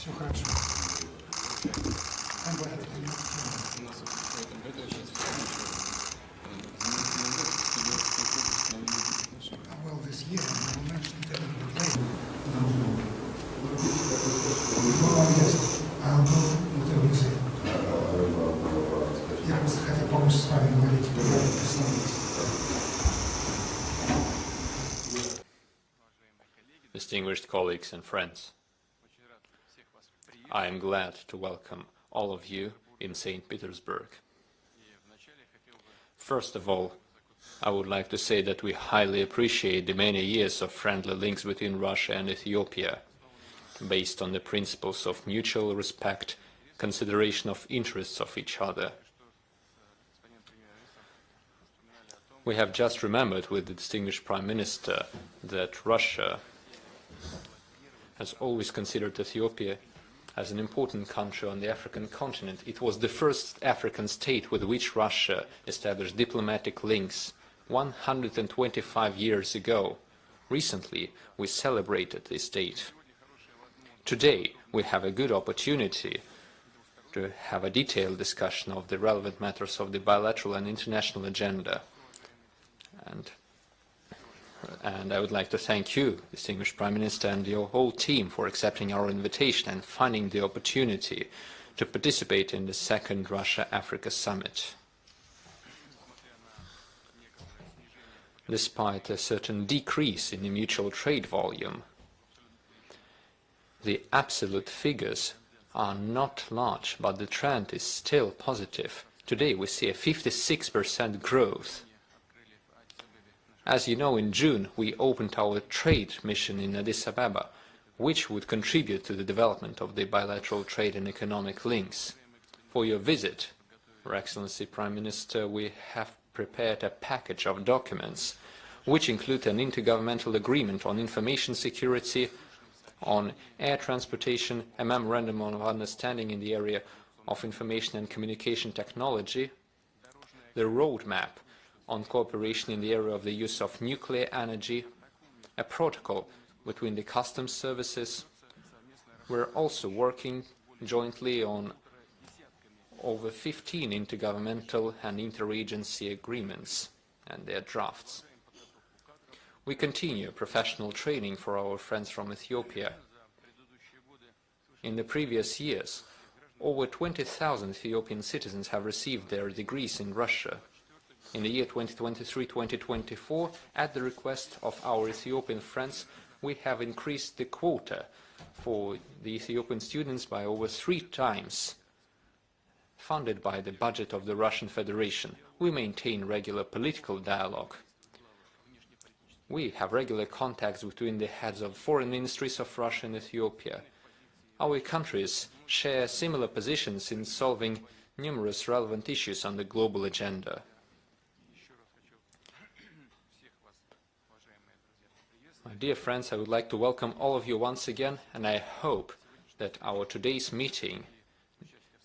Все хорошо. I'm glad that you well, this year, we will mention it a little bit later. Oh, yes, I'll do whatever you say. Я просто хотел помочь с вами говорить. Distinguished colleagues and friends, I am glad to welcome all of you in St. Petersburg. First of all, I would like to say that we highly appreciate the many years of friendly links between Russia and Ethiopia, based on the principles of mutual respect, consideration of interests of each other. We have just remembered with the distinguished Prime Minister that Russia has always considered Ethiopia as an important country on the African continent. It was the first African state with which Russia established diplomatic links 125 years ago. Recently, we celebrated this date. Today, we have a good opportunity to have a detailed discussion of the relevant matters of the bilateral and international agenda. And I would like to thank you, distinguished Prime Minister, and your whole team for accepting our invitation and finding the opportunity to participate in the second Russia-Africa Summit. Despite a certain decrease in the mutual trade volume, the absolute figures are not large, but the trend is still positive. Today we see a 56% growth. As you know, in June we opened our trade mission in Addis Ababa, which would contribute to the development of the bilateral trade and economic links. For your visit, Your Excellency Prime Minister, we have prepared a package of documents which include an intergovernmental agreement on information security, on air transportation, a memorandum of understanding in the area of information and communication technology, the roadmap on cooperation in the area of the use of nuclear energy, a protocol between the customs services. We're also working jointly on over 15 intergovernmental and interagency agreements and their drafts. We continue professional training for our friends from Ethiopia. In the previous years, over 20,000 Ethiopian citizens have received their degrees in Russia. In the year 2023-2024, at the request of our Ethiopian friends, we have increased the quota for the Ethiopian students by over 3 times, funded by the budget of the Russian Federation. We maintain regular political dialogue. We have regular contacts between the heads of foreign ministries of Russia and Ethiopia. Our countries share similar positions in solving numerous relevant issues on the global agenda. My dear friends, I would like to welcome all of you once again, and I hope that our today's meeting,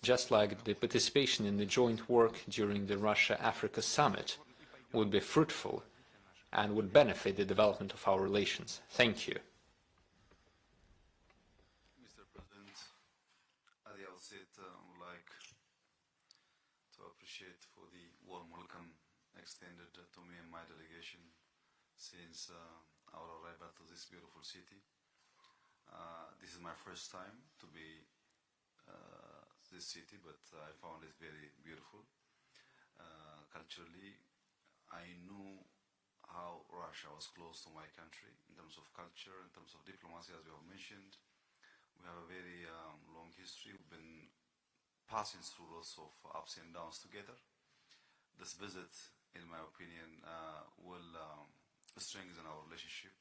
just like the participation in the joint work during the Russia-Africa Summit, would be fruitful and would benefit the development of our relations. Thank you. Mr. President, at the outset, I would like to appreciate for the warm welcome extended to me and my delegation since our arrival to this beautiful city. This is my first time to be this city, but I found it very beautiful. Culturally, I knew how Russia was close to my country in terms of culture, in terms of diplomacy, as we have mentioned. We have a very long history. We've been passing through lots of ups and downs together. This visit, in my opinion, will strengthen our relationship.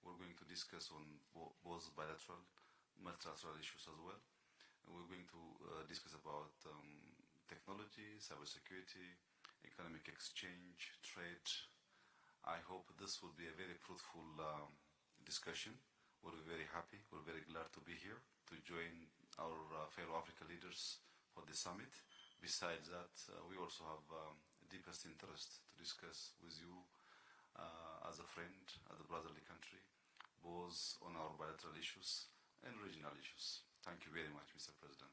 We're going to discuss on both bilateral, multilateral issues as well. And we're going to discuss about technology, cybersecurity, economic exchange, trade. I hope this will be a very fruitful discussion. We're very happy, we're very glad to be here to join our fellow African leaders for the summit. Besides that, we also have deepest interest to discuss with you as a friend, as a brotherly country, both on our bilateral issues and regional issues. Thank you very much, Mr. President.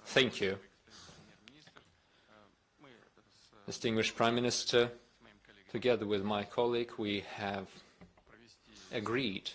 Thank you. Distinguished Prime Minister, together with my colleague, we have agreed